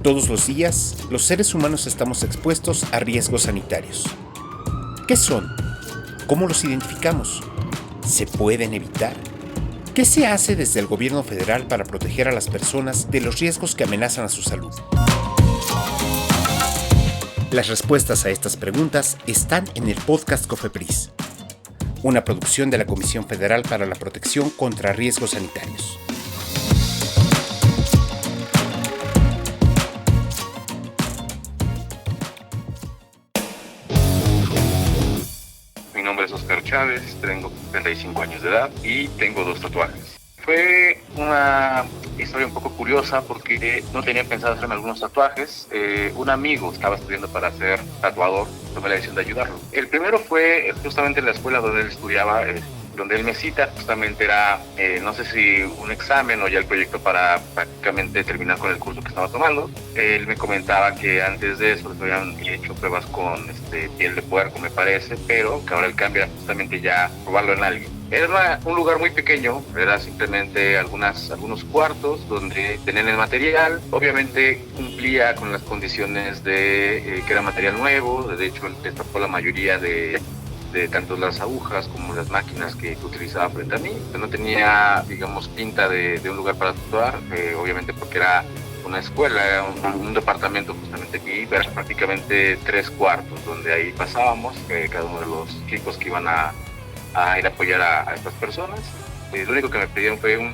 Todos los días, los seres humanos estamos expuestos a riesgos sanitarios. ¿Qué son? ¿Cómo los identificamos? ¿Se pueden evitar? ¿Qué se hace desde el gobierno federal para proteger a las personas de los riesgos que amenazan a su salud? Las respuestas a estas preguntas están en el podcast Cofepris, una producción de la Comisión Federal para la Protección contra Riesgos Sanitarios. Mi nombre es Oscar Chávez, tengo 35 años de edad y tengo 2 tatuajes. Fue una historia un poco curiosa porque no tenía pensado hacerme algunos tatuajes. Un amigo estaba estudiando para ser tatuador, tomé la decisión de ayudarlo. El primero fue justamente en la escuela donde él estudiaba, donde él me cita. Justamente era, no sé si un examen o ya el proyecto para prácticamente terminar con el curso que estaba tomando. Él me comentaba que antes de eso habían hecho pruebas con piel de puerco, me parece, pero que ahora el cambio era justamente ya probarlo en alguien. Era un lugar muy pequeño, era simplemente algunos cuartos donde tenían el material. Obviamente cumplía con las condiciones de que era material nuevo. De hecho, él destapó la mayoría de tanto las agujas como las máquinas que utilizaba frente a mí. No tenía, digamos, pinta de un lugar para tatuar, obviamente porque era una escuela, era un departamento justamente aquí, pero prácticamente 3 cuartos donde ahí pasábamos, cada uno de los chicos que iban a ir a apoyar a estas personas. Lo único que me pidieron fue un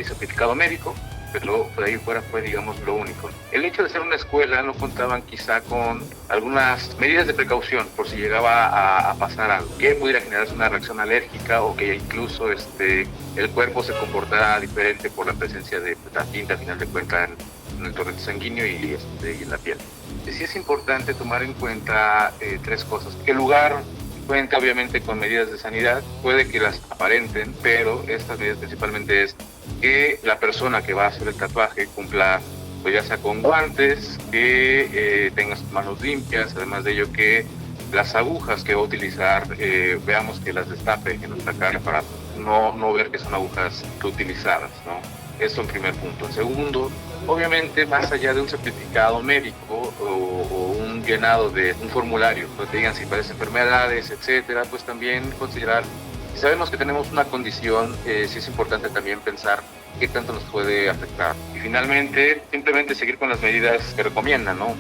certificado médico, pero por ahí fuera fue, digamos, lo único. El hecho de ser una escuela no contaban quizá con algunas medidas de precaución por si llegaba a pasar algo, que pudiera generarse una reacción alérgica o que incluso el cuerpo se comportara diferente por la presencia de la tinta, al final de cuentas, en el torrente sanguíneo y en la piel. Sí es importante tomar en cuenta 3 cosas. El lugar cuenta obviamente con medidas de sanidad, puede que las aparenten, pero estas medidas principalmente es que la persona que va a hacer el tatuaje cumpla, pues ya sea con guantes, que tenga sus manos limpias, además de ello que las agujas que va a utilizar, veamos que las destape en nuestra cara para no ver que son agujas utilizadas, ¿no? Eso en primer punto. En segundo, obviamente más allá de un certificado médico o un llenado de un formulario, donde te digan si padecen enfermedades, etcétera, pues también considerar, si sabemos que tenemos una condición, sí es importante también pensar qué tanto nos puede afectar. Y finalmente, simplemente seguir con las medidas que recomiendan, ¿no?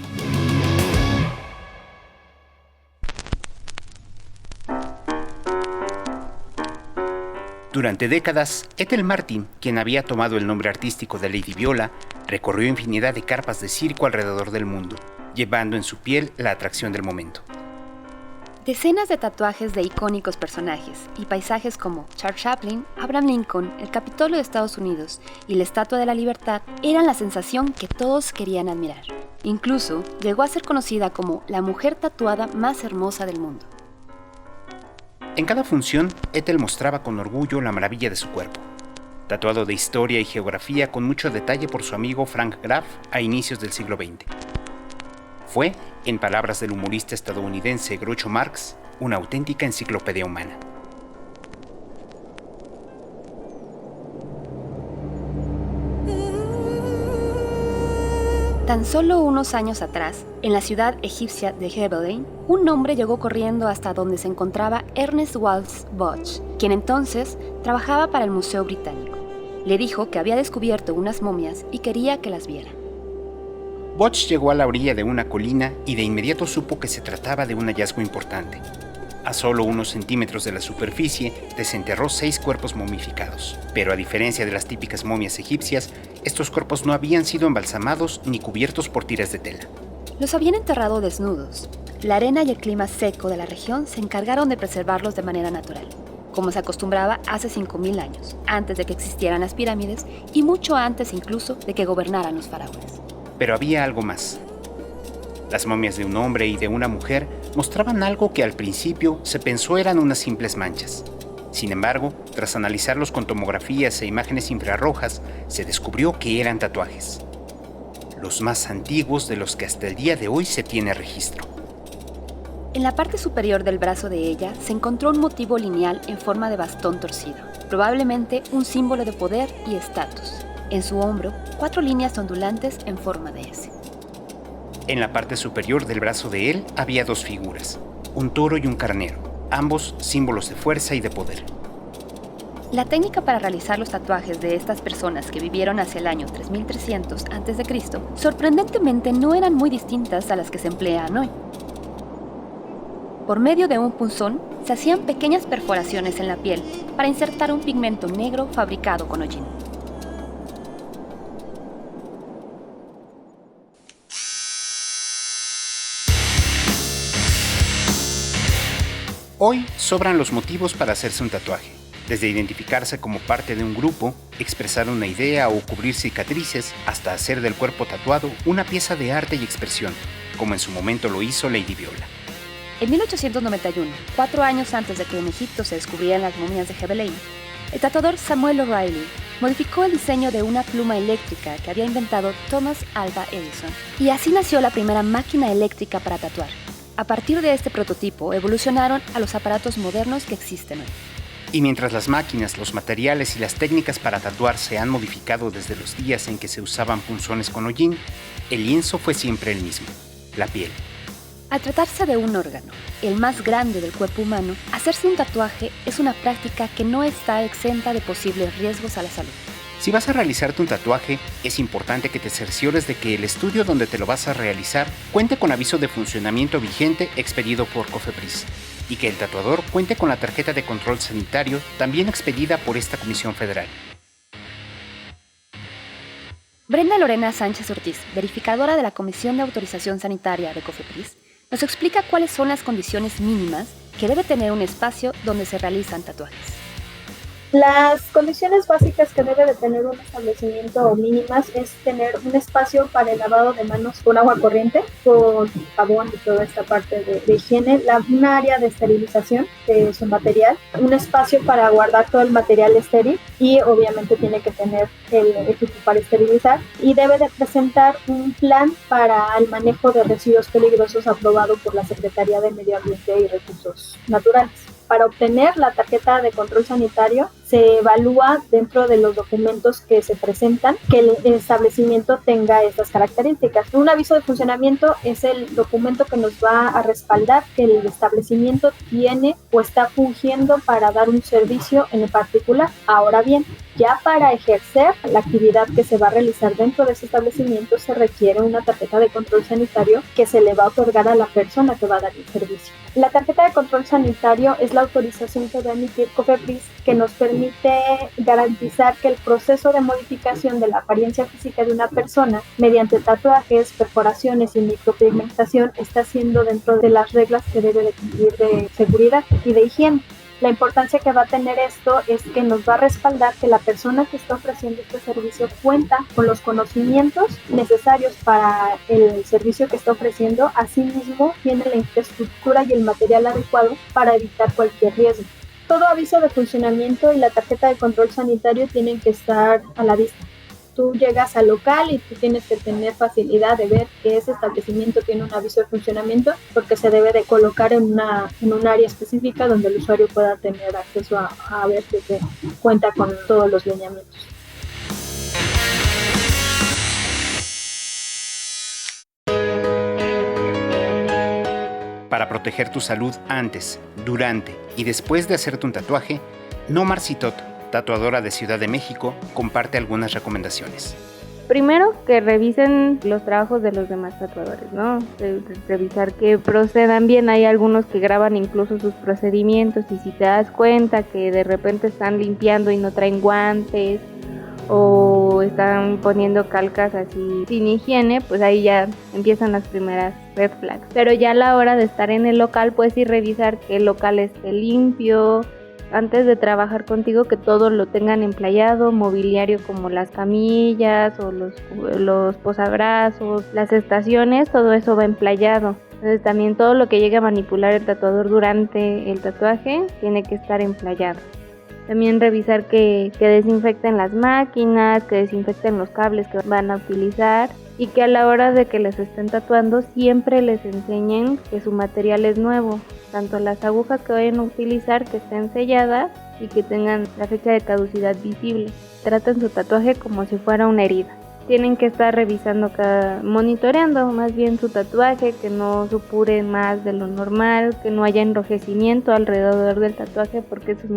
Durante décadas, Ethel Martin, quien había tomado el nombre artístico de Lady Viola, recorrió infinidad de carpas de circo alrededor del mundo, llevando en su piel la atracción del momento. Decenas de tatuajes de icónicos personajes y paisajes como Charles Chaplin, Abraham Lincoln, el Capitolio de Estados Unidos y la Estatua de la Libertad eran la sensación que todos querían admirar. Incluso llegó a ser conocida como la mujer tatuada más hermosa del mundo. En cada función, Ethel mostraba con orgullo la maravilla de su cuerpo, tatuado de historia y geografía con mucho detalle por su amigo Frank Graf a inicios del siglo XX. Fue, en palabras del humorista estadounidense Groucho Marx, una auténtica enciclopedia humana. Tan solo unos años atrás, en la ciudad egipcia de Hebelin, un hombre llegó corriendo hasta donde se encontraba Ernest Walls Budge, quien entonces trabajaba para el Museo Británico. Le dijo que había descubierto unas momias y quería que las viera. Budge llegó a la orilla de una colina y de inmediato supo que se trataba de un hallazgo importante. A solo unos centímetros de la superficie, desenterró 6 cuerpos momificados. Pero a diferencia de las típicas momias egipcias, estos cuerpos no habían sido embalsamados ni cubiertos por tiras de tela. Los habían enterrado desnudos. La arena y el clima seco de la región se encargaron de preservarlos de manera natural, como se acostumbraba hace 5.000 años, antes de que existieran las pirámides y mucho antes incluso de que gobernaran los faraones. Pero había algo más. Las momias de un hombre y de una mujer mostraban algo que al principio se pensó eran unas simples manchas. Sin embargo, tras analizarlos con tomografías e imágenes infrarrojas, se descubrió que eran tatuajes. Los más antiguos de los que hasta el día de hoy se tiene registro. En la parte superior del brazo de ella se encontró un motivo lineal en forma de bastón torcido, probablemente un símbolo de poder y estatus. En su hombro, 4 líneas ondulantes en forma de S. En la parte superior del brazo de él había 2 figuras, un toro y un carnero, ambos símbolos de fuerza y de poder. La técnica para realizar los tatuajes de estas personas que vivieron hacia el año 3300 a.C. sorprendentemente no eran muy distintas a las que se emplean hoy. Por medio de un punzón, se hacían pequeñas perforaciones en la piel para insertar un pigmento negro fabricado con hollín. Hoy sobran los motivos para hacerse un tatuaje, desde identificarse como parte de un grupo, expresar una idea o cubrir cicatrices, hasta hacer del cuerpo tatuado una pieza de arte y expresión, como en su momento lo hizo Lady Viola. En 1891, 4 años antes de que en Egipto se descubrieran las momias de Gebelein, el tatuador Samuel O'Reilly modificó el diseño de una pluma eléctrica que había inventado Thomas Alva Edison, y así nació la primera máquina eléctrica para tatuar. A partir de este prototipo evolucionaron a los aparatos modernos que existen hoy. Y mientras las máquinas, los materiales y las técnicas para tatuar se han modificado desde los días en que se usaban punzones con hollín, el lienzo fue siempre el mismo, la piel. Al tratarse de un órgano, el más grande del cuerpo humano, hacerse un tatuaje es una práctica que no está exenta de posibles riesgos a la salud. Si vas a realizarte un tatuaje, es importante que te cerciores de que el estudio donde te lo vas a realizar cuente con aviso de funcionamiento vigente expedido por COFEPRIS y que el tatuador cuente con la tarjeta de control sanitario también expedida por esta Comisión Federal. Brenda Lorena Sánchez Ortiz, verificadora de la Comisión de Autorización Sanitaria de COFEPRIS, nos explica cuáles son las condiciones mínimas que debe tener un espacio donde se realizan tatuajes. Las condiciones básicas que debe de tener un establecimiento mínimas es tener un espacio para el lavado de manos con agua corriente, con jabón y toda esta parte de higiene, un área de esterilización de su material, un espacio para guardar todo el material estéril y obviamente tiene que tener el equipo para esterilizar y debe de presentar un plan para el manejo de residuos peligrosos aprobado por la Secretaría de Medio Ambiente y Recursos Naturales. Para obtener la tarjeta de control sanitario se evalúa dentro de los documentos que se presentan que el establecimiento tenga estas características. Un aviso de funcionamiento es el documento que nos va a respaldar que el establecimiento tiene o está fungiendo para dar un servicio en particular. Ahora bien, ya para ejercer la actividad que se va a realizar dentro de ese establecimiento se requiere una tarjeta de control sanitario que se le va a otorgar a la persona que va a dar el servicio. La tarjeta de control sanitario es la autorización que va a emitir COFEPRIS que nos permite garantizar que el proceso de modificación de la apariencia física de una persona mediante tatuajes, perforaciones y micropigmentación está siendo dentro de las reglas que debe de cumplir de seguridad y de higiene. La importancia que va a tener esto es que nos va a respaldar que la persona que está ofreciendo este servicio cuenta con los conocimientos necesarios para el servicio que está ofreciendo, asimismo tiene la infraestructura y el material adecuado para evitar cualquier riesgo. Todo aviso de funcionamiento y la tarjeta de control sanitario tienen que estar a la vista. Tú llegas al local y tú tienes que tener facilidad de ver que ese establecimiento tiene un aviso de funcionamiento porque se debe de colocar en un área específica donde el usuario pueda tener acceso a ver que se cuenta con todos los lineamientos. Para proteger tu salud antes, durante y después de hacerte un tatuaje, Nomar Citot, tatuadora de Ciudad de México, comparte algunas recomendaciones. Primero, que revisen los trabajos de los demás tatuadores, ¿no? Revisar que procedan bien. Hay algunos que graban incluso sus procedimientos y si te das cuenta que de repente están limpiando y no traen guantes o están poniendo calcas así sin higiene, pues ahí ya empiezan las primeras red flags. Pero ya a la hora de estar en el local, puedes ir revisar que el local esté limpio. Antes de trabajar contigo, que todo lo tengan emplayado, mobiliario como las camillas o los posabrazos, las estaciones, todo eso va emplayado. Entonces también todo lo que llegue a manipular el tatuador durante el tatuaje tiene que estar emplayado. También revisar que desinfecten las máquinas, que desinfecten los cables que van a utilizar y que a la hora de que les estén tatuando siempre les enseñen que su material es nuevo. Tanto las agujas que vayan a utilizar que estén selladas y que tengan la fecha de caducidad visible. Traten su tatuaje como si fuera una herida. tienen que estar revisando monitoreando más bien su tatuaje, que no supure más de lo normal, que no haya enrojecimiento alrededor del tatuaje porque eso es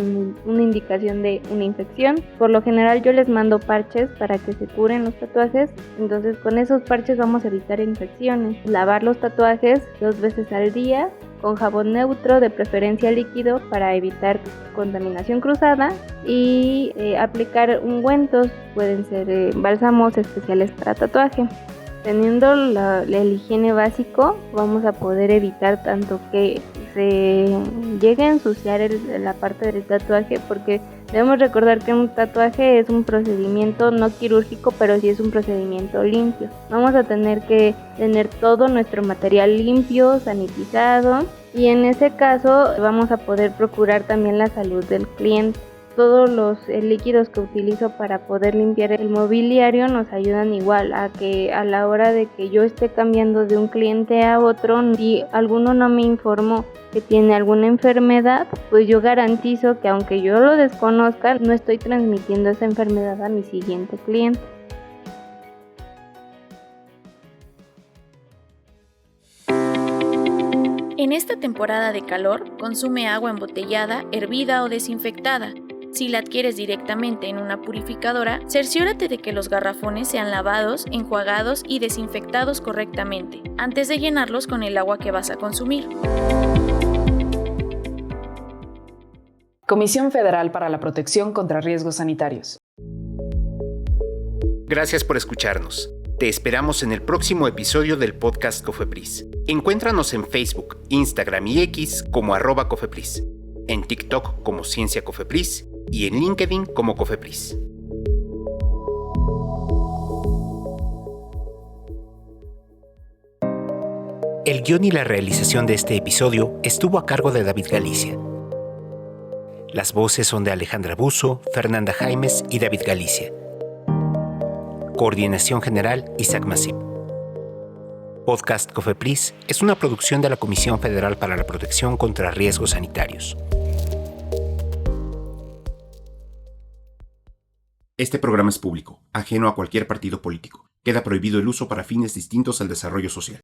una indicación de una infección. Por lo general yo les mando parches para que se curen los tatuajes, entonces con esos parches vamos a evitar infecciones. Lavar los tatuajes 2 veces al día con jabón neutro, de preferencia líquido, para evitar contaminación cruzada, y aplicar ungüentos, pueden ser bálsamos especiales para tatuaje. Teniendo el higiene básico, vamos a poder evitar tanto que se llegue a ensuciar la parte del tatuaje, porque debemos recordar que un tatuaje es un procedimiento no quirúrgico, pero sí es un procedimiento limpio. Vamos a tener que tener todo nuestro material limpio, sanitizado, y en ese caso vamos a poder procurar también la salud del cliente. Todos los líquidos que utilizo para poder limpiar el mobiliario nos ayudan igual a que a la hora de que yo esté cambiando de un cliente a otro, si alguno no me informó que tiene alguna enfermedad, pues yo garantizo que aunque yo lo desconozca, no estoy transmitiendo esa enfermedad a mi siguiente cliente. En esta temporada de calor, consume agua embotellada, hervida o desinfectada. Si la adquieres directamente en una purificadora, cerciórate de que los garrafones sean lavados, enjuagados y desinfectados correctamente, antes de llenarlos con el agua que vas a consumir. Comisión Federal para la Protección contra Riesgos Sanitarios. Gracias por escucharnos. Te esperamos en el próximo episodio del podcast Cofepris. Encuéntranos en Facebook, Instagram y X como @Cofepris, en TikTok como Ciencia Cofepris y en LinkedIn como Cofepris. El guión y la realización de este episodio estuvo a cargo de David Galicia. Las voces son de Alejandra Buzo, Fernanda Jaimes y David Galicia. Coordinación General, Isaac Masip. Podcast Cofepris es una producción de la Comisión Federal para la Protección contra Riesgos Sanitarios. Este programa es público, ajeno a cualquier partido político. Queda prohibido el uso para fines distintos al desarrollo social.